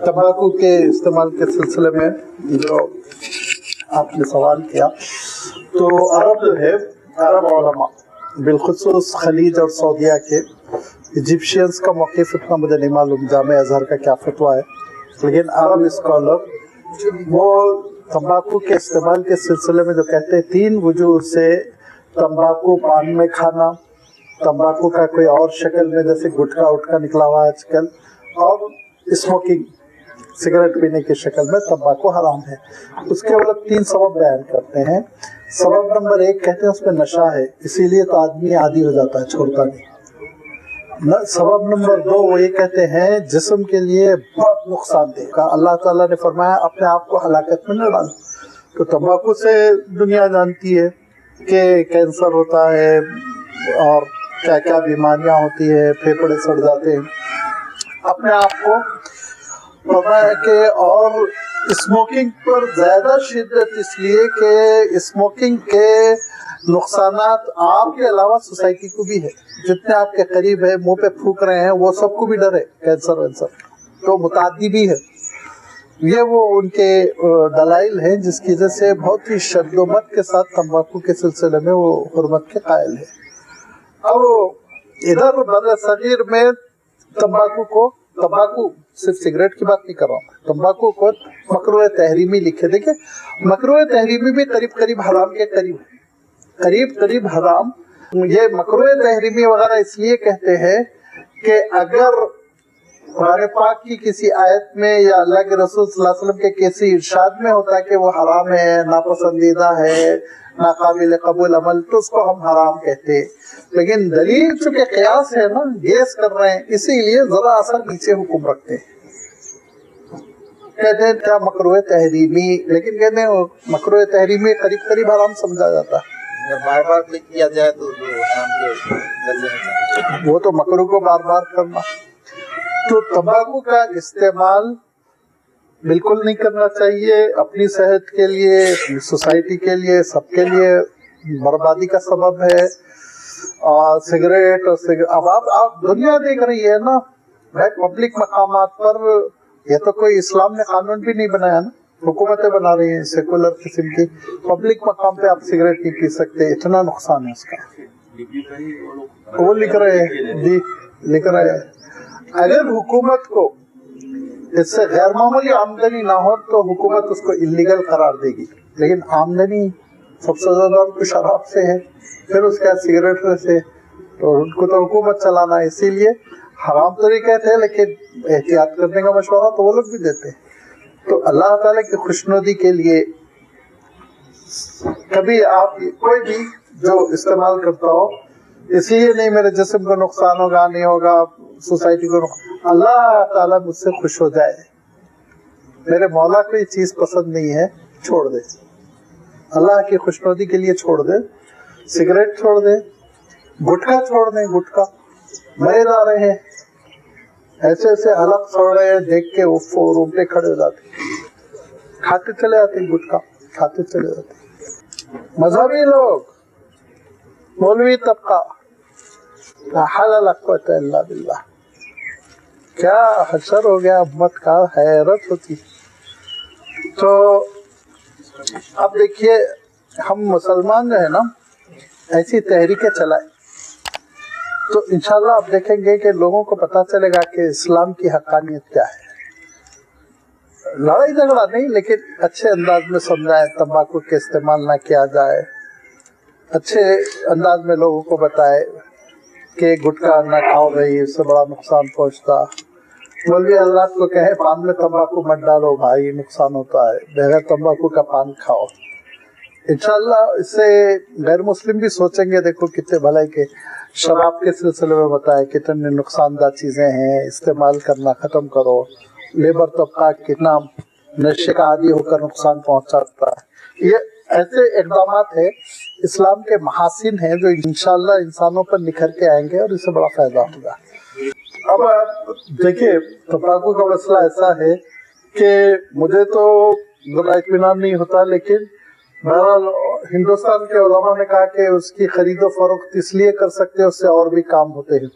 तंबाकू के इस्तेमाल के सिलसिले में जो आपने सवाल किया, तो अरब जो है, अरब उलमा बिलखुसूस खलीज और सऊदिया के इजिप्शियंस का मौक़िफ़ इतना मुझे नहीं मालूम, जामे अज़हर का क्या फतवा है, लेकिन अरब स्कॉलर वो तंबाकू के इस्तेमाल के सिलसिले में जो कहते हैं 3 वजूह से तंबाकू पान में खाना, तंबाकू का कोई और शक्ल में जैसे गुटखा उटका निकला हुआ है आजकल, और स्मोकिंग सिगरेट पीने की शक्ल में तंबाकू हराम है। उसके वो लोग 3 सबब बयान करते हैं। सबब नंबर 1 कहते हैं उसमें नशा है, इसीलिए तो आदमी आदी हो जाता है, छोड़ता नहीं। सबब नंबर 2 वो ये कहते हैं जिस्म के लिए बहुत नुकसानदेह का, अल्लाह ताला ने फरमाया अपने आप को हलाकत में न डालो। तो तंबाकू से दुनिया जानती है कि कैंसर होता है और क्या क्या बीमारियां होती है, फेफड़े सड़ जाते हैं। अपने आप को पता है कि, और स्मोकिंग पर ज्यादा शिद्दत इसलिए कि स्मोकिंग के नुकसानात आपके अलावा सोसाइटी को भी है, जितने आपके करीब है मुंह पे फूक रहे हैं वो सबको भी डर है कैंसर वैंसर, तो मुताद्दी भी है। ये वो उनके दलाइल हैं जिसकी वजह से बहुत ही शद्दोमत के साथ तंबाकू के सिलसिले में वो हुर्मत के कायल है। अब इधर बर्र सगीर में तंबाकू सिर्फ सिगरेट की बात नहीं कर रहा हूँ, तंबाकू को मकरूह तहरीमी लिखे। देखिए मकरूह तहरीमी भी करीब करीब हराम के करीब हराम। ये मकरूह तहरीमी वगैरह इसलिए कहते हैं कि अगर कुरान पाक की किसी आयत में या अल्लाह के रसूल सल्लल्लाहु अलैहि वसल्लम के किसी इरशाद में होता है कि वो हराम है, नापसंदीदा है, नाकाबिल कबूल अमल, तो उसको हम हराम कहते हैं। लेकिन दलील चूंकि क़यास है ना, गेस कर रहे हैं, इसीलिए जरा असर नीचे हुक्म रखते हैं। कहते हैं क्या मकरूह तहरीमी, लेकिन कहते हैं मकरूह तहरीमी करीब करीब हराम समझा जाता है। अगर बार बार क्लिक किया जाए तो वो तो मकरूह को बार बार करना। तो तंबाकू का इस्तेमाल बिल्कुल नहीं करना चाहिए, अपनी सेहत के लिए, सोसाइटी के लिए, सबके लिए बर्बादी का सबब है। और सिगरेट अब आप दुनिया देख रही है ना भाई, पब्लिक मकामात पर, ये तो कोई इस्लाम ने कानून भी नहीं बनाया ना, हुकूमतें बना रही हैं सेकुलर किस्म की, पब्लिक मकाम पे आप सिगरेट नहीं पी सकते, इतना नुकसान है उसका। वो लिख रहे हैं जी, लिख रहे हैं अगर हुकूमत को इससे गैर मामूली आमदनी ना हो तो हुकूमत उसको इलीगल करार देगी, लेकिन आमदनी सबसे ज्यादा उनको शराब से है, फिर उसके बाद सिगरेट से, तो उनको तो हुकूमत चलाना है। इसीलिए हराम तो नहीं कहते, लेकिन एहतियात करने का मशवरा तो वो लोग भी देते हैं। तो अल्लाह ताला की खुशनुदी के लिए कभी आप कोई भी जो इस्तेमाल करता हो, इसलिए नहीं मेरे जिस्म को नुकसान होगा, नहीं होगा सोसाइटी को, अल्लाह ताला मुझसे खुश हो जाए, मेरे मौला को ये चीज पसंद नहीं है, छोड़ दे, अल्लाह की खुशनुदी के लिए छोड़ दे, सिगरेट छोड़ दे, गुटखा छोड़ दे, गुटखा मरे जा रहे हैं, ऐसे ऐसे हलक छोड़ रहे हैं, देख के वो रोंगटे खड़े हो जाते, खाते चले जाते, गुटखा खाते चले जाते। मजहबी लोग, मौलवी तबका, बिल्लाह, क्या हशर हो गया उम्मत का, हैरत होती। तो अब देखिए हम मुसलमान जो है ना, ऐसी तहरीकें चलाए तो इंशाल्लाह आप देखेंगे कि लोगों को पता चलेगा कि इस्लाम की हक्कानियत क्या है। लड़ाई झगड़ा नहीं, लेकिन अच्छे अंदाज में समझाए, तंबाकू के इस्तेमाल ना किया जाए, अच्छे अंदाज में लोगों को बताए कि गुटखा ना खाओ भाई, इससे बड़ा नुकसान पहुंचता। मौलवी हजरात को कहे पान में तंबाकू मत डालो भाई, नुकसान होता है, बगैर तंबाकू का पान खाओ। इंशाल्लाह इससे गैर मुस्लिम भी सोचेंगे, देखो कितने भलाई के शराब के सिलसिले में बताए कितने नुकसानदार चीजें हैं, इस्तेमाल करना खत्म करो। लेबर तबका कितना नशे का आदी होकर नुकसान पहुंचाता है। ये ऐसे इक़दामात है इस्लाम के महासिन हैं जो इंशाल्लाह इंसानों पर निखर के आएंगे और इससे बड़ा फायदा होगा। अब देखिए तंबाकू का मसला ऐसा है कि मुझे तो बड़ा इत्मीनान नहीं होता, लेकिन बहरहाल हिंदुस्तान के उलमा ने कहा कि उसकी खरीदो फरोख्त इसलिए कर सकते हैं, उससे और भी काम होते हैं।